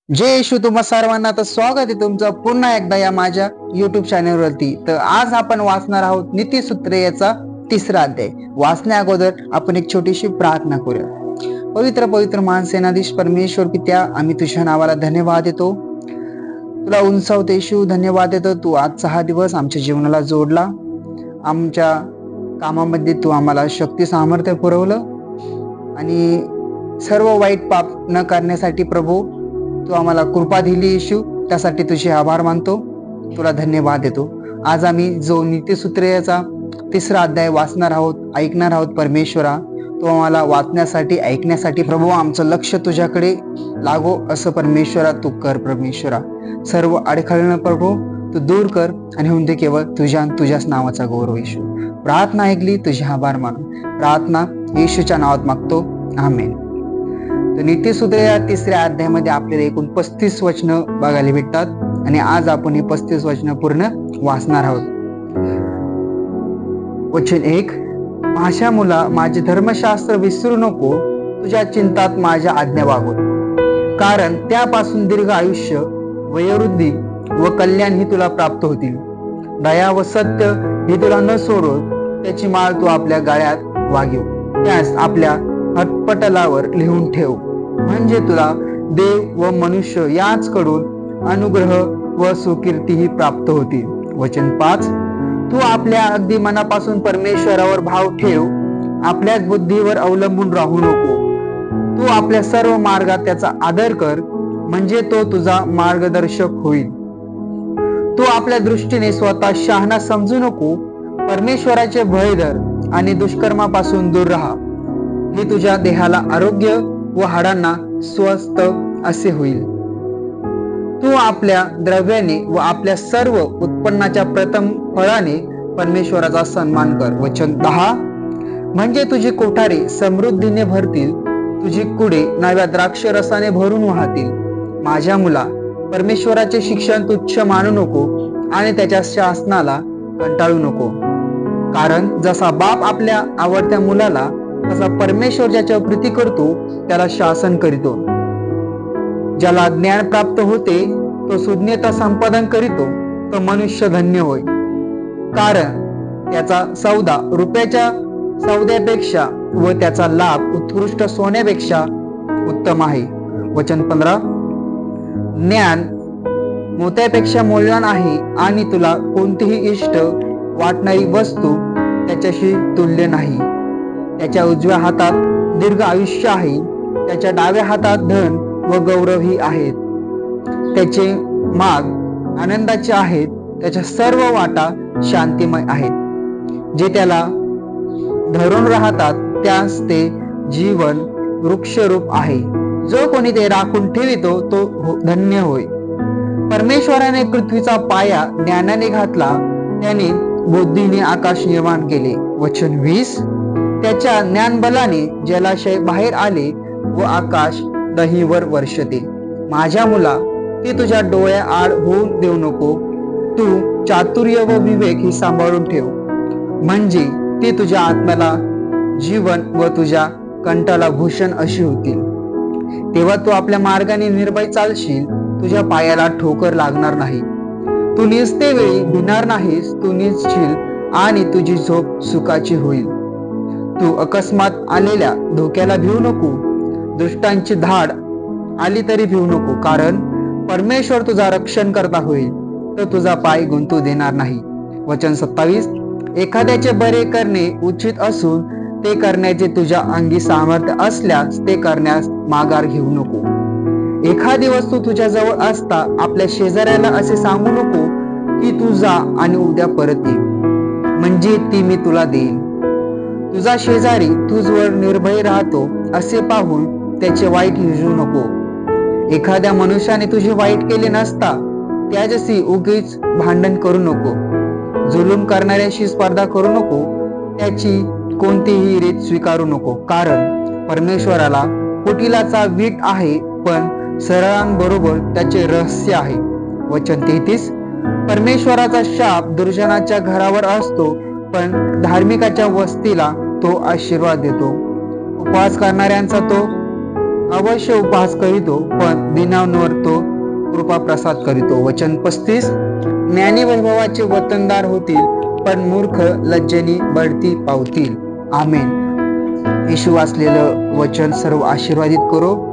जय येशू तुम्हा सर्वांना. तर स्वागत आहे तुमचं पुन्हा एकदा या माझ्या युट्यूब चॅनलवरती. तर आज आपण वाचणार आहोत नीतिसूत्रे याचा 3रा अध्याय. वाचण्या अगोदर आपण एक छोटीशी प्रार्थना करूया. पवित्र पवित्र महान सेनाधीश परमेश्वर पित्या, आम्ही तुझ्या नावाला धन्यवाद देतो, तुला उंचावतो येशू. धन्यवाद देतो, तू आजचा हा दिवस आमच्या जीवनाला जोडला, आमच्या कामामध्ये तू आम्हाला शक्ती सामर्थ्य पुरवलं आणि सर्व वाईट पाप न करण्यासाठी प्रभू तू आम्हाला कृपा दिली येशू. त्यासाठी तुझे आभार मानतो, तुला धन्यवाद देतो. आज आम्ही जो नीतिसूत्रे याचा 3रा अध्याय वाचणार आहोत, ऐकणार आहोत. परमेश्वरा, तू आम्हाला वाचण्यासाठी ऐकण्यासाठी प्रभू आमचं लक्ष तुझ्याकडे लागो असं परमेश्वरा तू कर. परमेश्वरा, सर्व अडखळणं प्रभू तू दूर कर आणि होऊन दे केवळ तुझ्याच नावाचा गौरव येशू. प्रार्थना ऐकली, तुझे आभार मानून प्रार्थना येशूच्या नावात मागतो, आमेन. तर नीतिसूत्रे या 3ऱ्या अध्यायामध्ये आपल्याला एकूण 35 वचनं बघायला भेटतात आणि आज आपण ही 35 वचनं पूर्ण वाचणार आहोत. वचन 1. माझ्या मुला, माझे धर्मशास्त्र विसरू नको, तुझ्या चिंतात माझ्या आज्ञा वागव, कारण त्यापासून दीर्घ आयुष्य, वयोवृद्धी व कल्याण ही तुला प्राप्त होतील. दया व सत्य हे तुला न सोडत त्याची माळ तू आपल्या गळ्यात वागीव, त्यास आपल्या हत्पटलावर लिहून ठेव, म्हणजे तुला देव व मनुष्य याचकडून अनुग्रह व सुकीर्तीही प्राप्त होतील. वचन 5. तू आपल्या अगदी मनापासून परमेश्वरावर भाव ठेव, आपल्याच बुद्धीवर अवलंबून राहू नको. तू आपल्या सर्व मार्गात त्याचा आदर कर, म्हणजे तो तुझा मार्गदर्शक होईल. तू आपल्या दृष्टीने स्वतः शहाणा समजू नको, परमेश्वराचे भय धर आणि दुष्कर्मापासून दूर राहा. हे तुझ्या देहाला आरोग्य व हाडांना स्वस्थ असे होईल. तू आपल्या द्रव्याने व आपल्या सर्व उत्पन्नाच्या प्रथम फळाने परमेश्वराचा सन्मान कर. वचन 10. म्हणजे तुझी कोठारे समृद्धीने भरतील, तुझी कुडे नव्या द्राक्ष रसाने भरून वाहतील. माझ्या मुला, परमेश्वराचे शिक्षण तुच्छ मानू नको आणि त्याच्या शासनाला कंटाळू नको, कारण जसा बाप आपल्या आवडत्या मुलाला, तसा परमेश्वर ज्याच्यावर प्रीती करतो त्याला शासन करीतो. ज्याला ज्ञान प्राप्त होते तो सुज्ञता संपादन करीतो, तो मनुष्य धन्य होय, कारण त्याचा सौदा रुपयाच्या सौद्यापेक्षा व त्याचा लाभ उत्कृष्ट सोन्यापेक्षा उत्तम आहे. वचन 15. ज्ञान मोत्यापेक्षा मौल्यवान आहे आणि तुला कोणतीही इष्ट वाटणारी वस्तू त्याच्याशी तुल्य नाही. त्याच्या उजव्या हातात दीर्घ आयुष्य आहे, त्याच्या डाव्या हातात धन व गौरवही आहेत. त्याचे मार्ग आनंदाचे आहेत, त्याच्या सर्व वाटा शांतिमय आहेत. जे त्याला धरून राहतात त्यास ते जीवन वृक्षरूप आहे. जो कोणी ते राखून ठेवितो तो धन्य होय. परमेश्वराने पृथ्वीचा पाया ज्ञानाने घातला, त्याने बुद्धीने आकाश निर्माण केले. वचन 20. त्याच्या ज्ञानबलाने जलाशय बाहेर आले व आकाश दहीवर वर्षते. माझ्या मुला, ती तुझ्या डोळ्या आड होऊन देऊ नको. तू चातुर्य व विवेक ही सांभाळून ठेव, म्हणजे ती तुझ्या आत्म्याला जीवन व तुझ्या कंठाला भूषण अशी होतील. तेव्हा तू आपल्या मार्गाने निर्भय चालशील, तुझ्या पायाला ठोकर लागणार नाही. तू निजते वेळी भिणार नाहीस, तू निजशील आणि तुझी झोप सुखाची होईल. तू अकस्मात आलेल्या धोक्याला भिवू नको, दुष्टांची धाड आली तरी भिवू नको, कारण परमेश्वर तुझा रक्षण करता होईल, तर तुझा पाय गुंतू देणार नाही. वचन 27. एखाद्याचे बरे करणे उचित असून ते करण्याचे तुझ्या अंगी सामर्थ्य असल्यास ते करण्यास माघार घेऊ नको. एखादी वस्तू तुझ्या जवळ असता आपल्या शेजाऱ्याला असे सांगू नको की तू जा आणि उद्या परत ये, म्हणजे ती मी तुला देईन. तुझा शेजारी तुझवर निर्भय राहतो असे पाहून त्याचे वाईट योजू नको. एखाद्या मनुष्याने तुझे वाईट केले नसता त्याच्याशी उगीच भांडण करू नको. जुलूम करणाऱ्याशी स्पर्धा करू नको, त्याची कोणतीही रीत स्वीकारू नको, कारण परमेश्वराला कुटिलाचा वीट आहे, पण सरळांबरोबर त्याचे रहस्य आहे. वचन 33. परमेश्वराचा शाप दुर्जनाच्या घरावर असतो, पण धार्मिकाच्या वस्तीला तो आशीर्वाद देतो. उपवास करणाऱ्यांचा तो अवश्य उपहास करीतो, पण दीनांवर तो कृपा प्रसाद करीतो. वचन 35. ज्ञानी वैभवाचे वतनदार होतील, पण मूर्ख लज्जेनी बढती पावतील. आमेन. येशू वाचलेलं वचन सर्व आशीर्वादित करो.